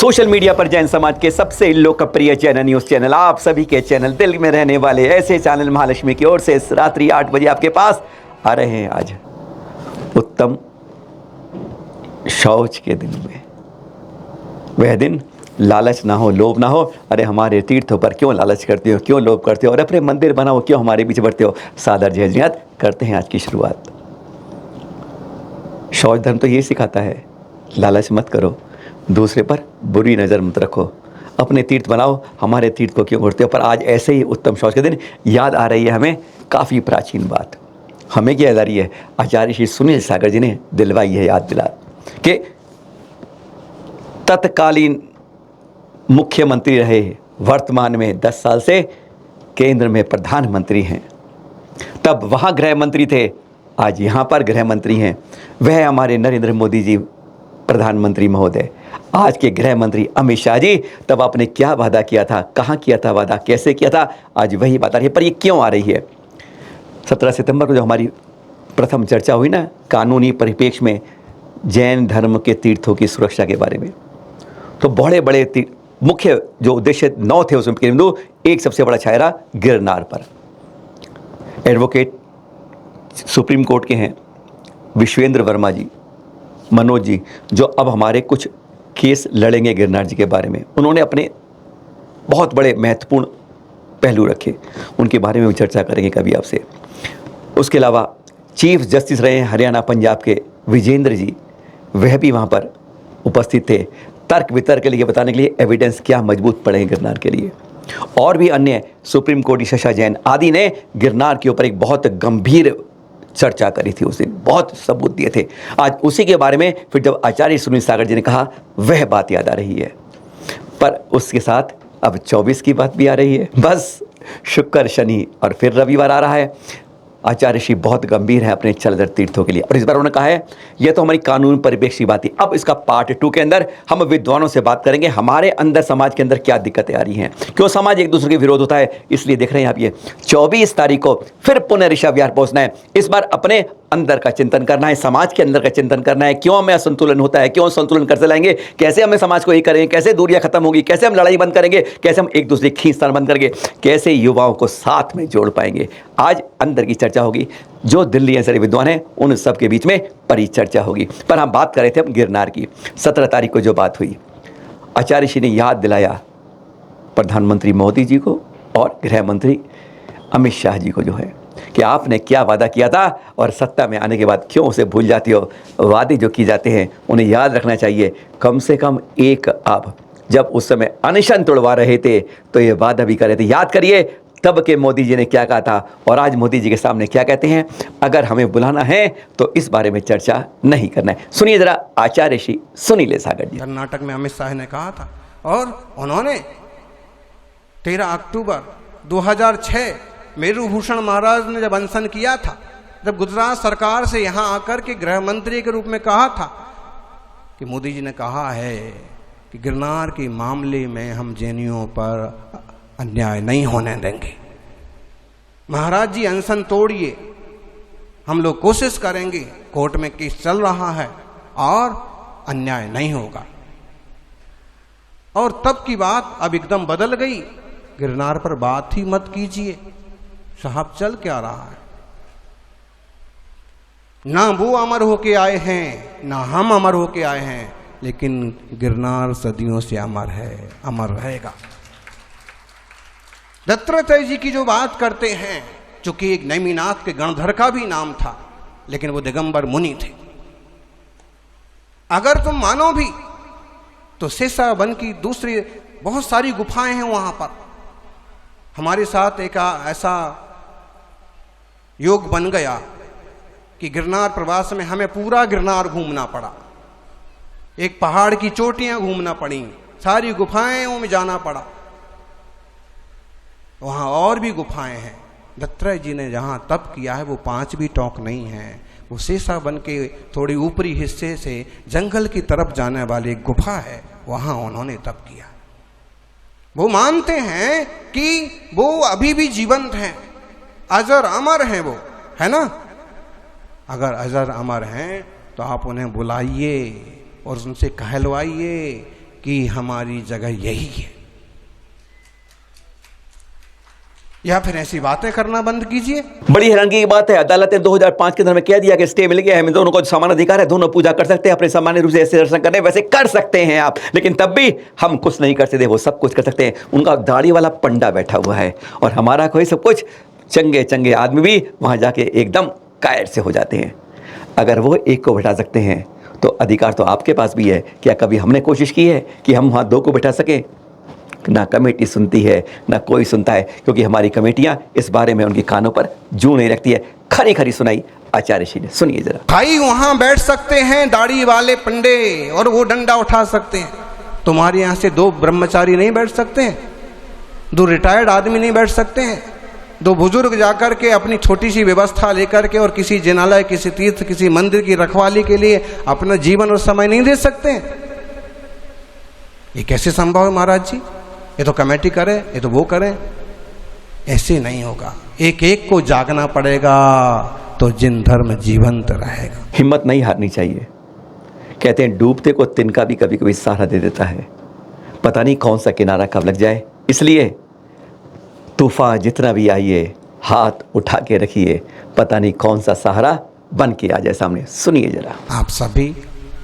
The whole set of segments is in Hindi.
सोशल मीडिया पर जैन समाज के सबसे लोकप्रिय चैनल न्यूज चैनल आप सभी के चैनल दिल में रहने वाले ऐसे चैनल महालक्ष्मी की ओर से रात्रि 8 बजे आपके पास आ रहे हैं। आज उत्तम शौच के दिन में, वह दिन लालच ना हो, लोभ ना हो। अरे हमारे तीर्थों पर क्यों लालच करते हो, क्यों लोभ करते हो, और अपने मंदिर बनाओ क्यों हमारे बीच बढ़ते हो। सादर जय जियात करते हैं आज की शुरुआत। शौच धर्म तो ये सिखाता है, लालच मत करो, दूसरे पर बुरी नज़र मत रखो, अपने तीर्थ बनाओ, हमारे तीर्थ को क्यों करते हो। पर आज ऐसे ही उत्तम शौच के दिन याद आ रही है हमें काफ़ी प्राचीन बात। हमें क्या याद आ रही है, आचार्य श्री सुनील सागर जी ने दिलवाई है याद दिला कि तत्कालीन मुख्यमंत्री रहे, वर्तमान में 10 साल से केंद्र में प्रधानमंत्री हैं। तब वहाँ गृह मंत्री थे, आज यहाँ पर गृह मंत्री हैं। वह हमारे नरेंद्र मोदी जी प्रधानमंत्री महोदय, आज के गृह मंत्री अमित शाह जी। तब आपने क्या वादा किया था, कहाँ किया था वादा, कैसे किया था, आज वही बात आ रही है। पर ये क्यों आ रही है? 17 सितंबर को जो हमारी प्रथम चर्चा हुई ना कानूनी परिप्रेक्ष्य में जैन धर्म के तीर्थों की सुरक्षा के बारे में, तो बड़े बड़े मुख्य जो उद्देश्य 9 थे उसमें बिंदु एक सबसे बड़ा छाया रहा गिरनार पर। एडवोकेट सुप्रीम कोर्ट के हैं विश्वेंद्र वर्मा जी, मनोज जी, जो अब हमारे कुछ केस लड़ेंगे गिरनार जी के बारे में। उन्होंने अपने बहुत बड़े महत्वपूर्ण पहलू रखे, उनके बारे में भी चर्चा करेंगे कभी आपसे। उसके अलावा चीफ जस्टिस रहे हैं हरियाणा पंजाब के विजेंद्र जी, वह भी वहाँ पर उपस्थित थे, तर्क वितर्क के लिए बताने के लिए एविडेंस क्या मजबूत पड़े हैं गिरनार के लिए। और भी अन्य सुप्रीम कोर्ट शशा जैन आदि ने गिरनार के ऊपर एक बहुत गंभीर चर्चा करी थी, उस दिन बहुत सबूत दिए थे। आज उसी के बारे में फिर जब आचार्य सुनील सागर जी ने कहा वह बात याद आ रही है। पर उसके साथ अब 24 की बात भी आ रही है। बस शुक्र शनि और फिर रविवार आ रहा है। आचार्य श्री बहुत गंभीर है अपने चलदर तीर्थों के लिए, और इस बार उन्होंने कहा है यह तो हमारी कानून परिप्रेक्ष्य की बात है। अब इसका पार्ट 2 के अंदर हम विद्वानों से बात करेंगे, हमारे अंदर समाज के अंदर क्या दिक्कतें आ रही हैं, क्यों समाज एक दूसरे के विरोध होता है। इसलिए देख रहे हैं आप, ये 24 तारीख को फिर पुनः ऋषभ विहार पहुंचना है। इस बार अपने अंदर का चिंतन करना है, समाज के अंदर का चिंतन करना है, क्यों हमें असंतुलन होता है, क्यों संतुलन करते लाएंगे, कैसे हमें समाज को एक करेंगे, कैसे दूरियां खत्म होगी, कैसे हम लड़ाई बंद करेंगे, कैसे हम एक दूसरे की खींचतान बंद करेंगे, कैसे युवाओं को साथ में जोड़ पाएंगे। आज अंदर की चर्चा होगी, जो दिल्ली ऐसे विद्वान हैं उन सब के बीच में परिचर्चा होगी। पर हम बात कर रहे थे हम गिरनार की। 17 तारीख को जो बात हुई, आचार्य श्री ने याद दिलाया प्रधानमंत्री मोदी जी को और गृह मंत्री अमित शाह जी को जो है कि आपने क्या वादा किया था और सत्ता में आने के बाद क्यों उसे भूल जाती हो। वादे जो किए जाते हैं उन्हें याद रखना चाहिए। कम से कम एक आप जब उस समय अनशन तोड़वा रहे थे तो ये वादा भी कर रहे थे। याद करिए तब के मोदी जी ने क्या कहा था और आज मोदी जी के सामने क्या कहते हैं। अगर हमें बुलाना है तो इस बारे में चर्चा नहीं करना है। सुनिए जरा आचार्य श्री सुनील सागर जी। कर्नाटक में अमित शाह ने कहा था और उन्होंने 13 अक्टूबर 2006 मेरुभूषण महाराज ने जब अनशन किया था, जब गुजरात सरकार से यहां आकर के गृह मंत्री के रूप में कहा था कि मोदी जी ने कहा है कि गिरनार के मामले में हम जैनियों पर अन्याय नहीं होने देंगे। महाराज जी अनशन तोड़िए, हम लोग कोशिश करेंगे, कोर्ट में केस चल रहा है और अन्याय नहीं होगा। और तब की बात अब एकदम बदल गई, गिरनार पर बात ही मत कीजिए। साहब चल क्या रहा है, ना वो अमर होके आए हैं ना हम अमर होके आए हैं, लेकिन गिरनार सदियों से अमर है, अमर रहेगा। दत्तात्रेय जी की जो बात करते हैं, जो कि एक नैमिनाथ के गणधर का भी नाम था, लेकिन वो दिगंबर मुनि थे। अगर तुम मानो भी तो शेषा वन की दूसरी बहुत सारी गुफाएं हैं वहां पर। हमारे साथ एक ऐसा योग बन गया कि गिरनार प्रवास में हमें पूरा गिरनार घूमना पड़ा, एक पहाड़ की चोटियां घूमना पड़ी, सारी गुफाएं में जाना पड़ा। वहां और भी गुफाएं हैं। दत्तात्रेय जी ने जहां तप किया है वो 5 भी टोंक नहीं है, वो शेषा वन के थोड़ी ऊपरी हिस्से से जंगल की तरफ जाने वाली एक गुफा है, वहां उन्होंने तप किया। वो मानते हैं कि वो अभी भी जीवंत हैं, अजर अमर हैं वो, है ना। अगर अजर अमर हैं तो आप उन्हें बुलाइए और उनसे कहलवाइए कि हमारी जगह यही है, या फिर ऐसी बातें करना बंद कीजिए। बड़ी हैरानगी की बात है, अदालत ने 2005 के अंदर में कह दिया कि स्टे मिल गया है, हम दोनों को समान अधिकार है, दोनों पूजा कर सकते हैं, अपने सामान्य रूप से ऐसे दर्शन करने वैसे कर सकते हैं आप, लेकिन तब भी हम कुछ नहीं कर सकते, वो सब कुछ कर सकते हैं। उनका दाढ़ी वाला पंडा बैठा हुआ है और हमारा कोई सब कुछ चंगे चंगे आदमी भी वहां जाके एकदम कायर से हो जाते हैं। अगर वो एक को बैठा सकते हैं तो अधिकार तो आपके पास भी है। क्या कभी हमने कोशिश की है कि हम वहाँ दो को बैठा सकें? ना कमेटी सुनती है, ना कोई सुनता है, क्योंकि हमारी कमेटियां इस बारे में उनके कानों पर जू नहीं रखती है। खरी खरी सुनाई आचार्य श्री ने, सुनिए जरा। भाई वहां बैठ सकते हैं दाढ़ी वाले पंडे और वो डंडा उठा सकते हैं, तुम्हारे यहां से दो ब्रह्मचारी नहीं बैठ सकते हैं, दो रिटायर्ड आदमी नहीं बैठ सकते हैं, दो बुजुर्ग जाकर के अपनी छोटी सी व्यवस्था लेकर के और किसी जिनालय, किसी तीर्थ, किसी मंदिर की रखवाली के लिए अपना जीवन और समय नहीं दे सकते हैं? ये कैसे संभव है महाराज जी? ये तो कमेटी करे, ये तो वो करें, ऐसे नहीं होगा। एक एक को जागना पड़ेगा तो जिन धर्म जीवंत रहेगा। हिम्मत नहीं हारनी चाहिए। कहते हैं डूबते को तिनका भी कभी कभी सहारा दे देता है, पता नहीं कौन सा किनारा कब लग जाए। इसलिए तूफान जितना भी आइए हाथ उठा के रखिए, पता नहीं कौन सा सहारा बन के आ जाए सामने। सुनिए जरा। आप सभी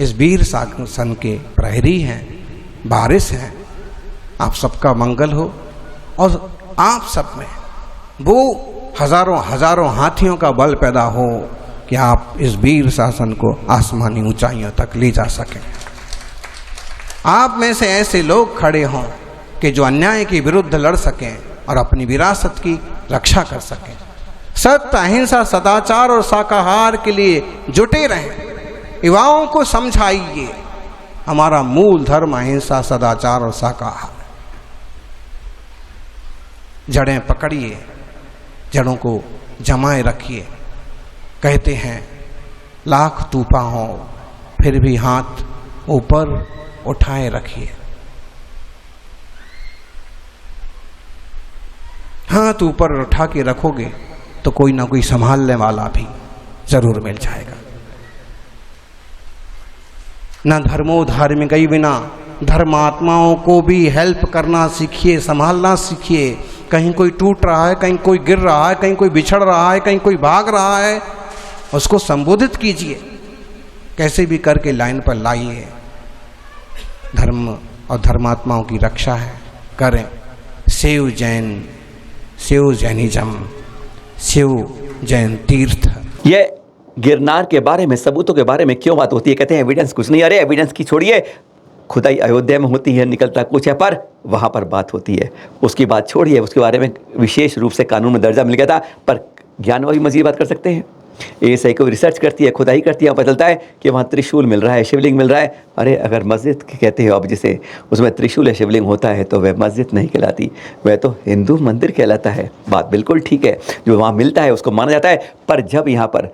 इस वीर शासन के प्रहरी हैं, वारिस हैं, आप सबका मंगल हो और आप सब में वो हजारों हजारों हाथियों का बल पैदा हो कि आप इस वीर शासन को आसमानी ऊंचाइयों तक ले जा सकें। आप में से ऐसे लोग खड़े हों कि जो अन्याय के विरुद्ध लड़ सकें और अपनी विरासत की रक्षा कर सकें। सत्य, अहिंसा, सदाचार और शाकाहार के लिए जुटे रहें। युवाओं को समझाइए हमारा मूल धर्म अहिंसा, सदाचार और शाकाहार। जड़ें पकड़िए, जड़ों को जमाए रखिए। कहते हैं लाख तूफान हो फिर भी हाथ ऊपर उठाए रखिए। हाथ ऊपर उठा के रखोगे तो कोई ना कोई संभालने वाला भी जरूर मिल जाएगा। न धर्मो धार्मिक बिना धर्मात्माओं को भी हेल्प करना सीखिए, संभालना सीखिए। कहीं कोई टूट रहा है, कहीं कोई गिर रहा है, कहीं कोई बिछड़ रहा है, कहीं कोई भाग रहा है, उसको संबोधित कीजिए, कैसे भी करके लाइन पर लाइए। धर्म और धर्मात्माओं की रक्षा है, करें। Save Jain, save Jainism, save Jain तीर्थ। ये गिरनार के बारे में, सबूतों के बारे में क्यों बात होती है? कहते हैं एविडेंस कुछ नहीं। अरे एविडेंस की छोड़िए, खुदाई अयोध्या में होती है, निकलता कुछ है, पर वहाँ पर बात होती है। उसकी बात छोड़िए, उसके बारे में विशेष रूप से कानून में दर्जा मिल गया था, पर ज्ञान वाली मजीद बात कर सकते हैं। एएसआई को रिसर्च करती है, खुदाई करती है, पता चलता है कि वहाँ त्रिशूल मिल रहा है, शिवलिंग मिल रहा है। अरे अगर मस्जिद कहते हैं अब जिसे उसमें त्रिशूल है, शिवलिंग होता है, तो वह मस्जिद नहीं कहलाती, वह तो हिंदू मंदिर कहलाता है। बात बिल्कुल ठीक है, जो वहाँ मिलता है उसको माना जाता है। पर जब यहाँ पर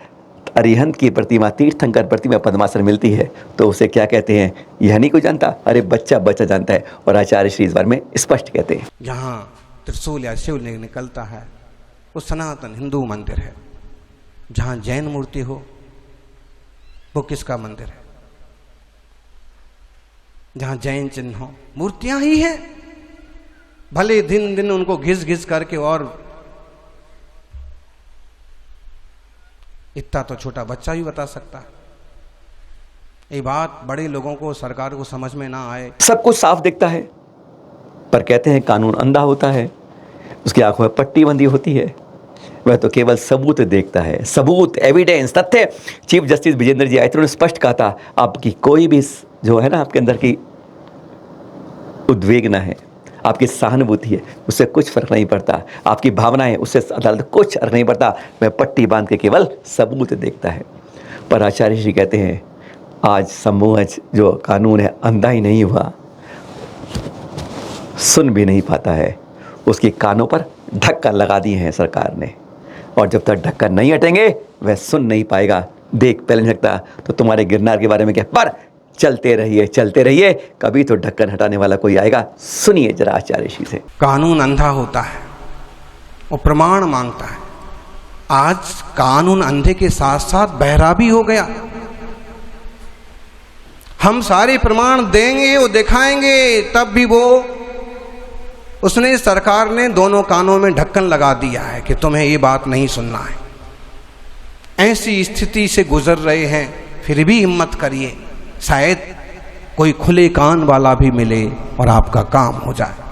अरिहंत की प्रतिमा, तीर्थंकर प्रतिमा पद्मासन मिलती है तो उसे क्या कहते हैं, यह नहीं कोई जानता? अरे बच्चा बच्चा जानता है। और आचार्य श्री इस बारे में स्पष्ट कहते हैं, जहाँ त्रिशूल या शिवलिंग निकलता है वो सनातन हिंदू मंदिर है। जहाँ जैन मूर्ति हो वो किसका मंदिर है? जहाँ जैन चिन्ह हो, मूर्तियां ही हैं, भले दिन दिन उनको घिस घिस करके, और इतना तो छोटा बच्चा भी बता सकता है। ये बात बड़े लोगों को, सरकार को समझ में ना आए। सब कुछ साफ दिखता है, पर कहते हैं कानून अंधा होता है, उसकी आंखों में पट्टी बंदी होती है। वह तो केवल सबूत देखता है, सबूत, एविडेंस, तथ्य। चीफ जस्टिस विजेंद्र जी आए थे, उन्होंने स्पष्ट कहा था आपकी कोई भी जो है ना आपके अंदर की उद्वेगना है, आपकी सहानुभूति है, उससे कुछ फर्क नहीं पड़ता। आपकी भावनाएं, उससे अदालत कुछ फर्क नहीं पड़ता। वह पट्टी बांध के केवल सबूत देखता है। पर आचार्य जी कहते हैं आज समूह जो कानून है अंधा ही नहीं हुआ, सुन भी नहीं पाता है, उसके कानों पर ढक्कन लगा दिए हैं सरकार ने। और जब तक ढक्कन नहीं हटेंगे वह सुन नहीं पाएगा, देख पहले नहीं सकता। तो तुम्हारे गिरनार के बारे में क्या, पर चलते रहिए, कभी तो ढक्कन हटाने वाला कोई आएगा। सुनिए जरा आचार्य श्री से। कानून अंधा होता है, वो प्रमाण मांगता है। आज कानून अंधे के साथ साथ बहरा भी हो गया। हम सारे प्रमाण देंगे, वो दिखाएंगे, तब भी वो उसने, सरकार ने दोनों कानों में ढक्कन लगा दिया है कि तुम्हें ये बात नहीं सुनना है। ऐसी स्थिति से गुजर रहे हैं, फिर भी हिम्मत करिए, शायद कोई खुले कान वाला भी मिले और आपका काम हो जाए।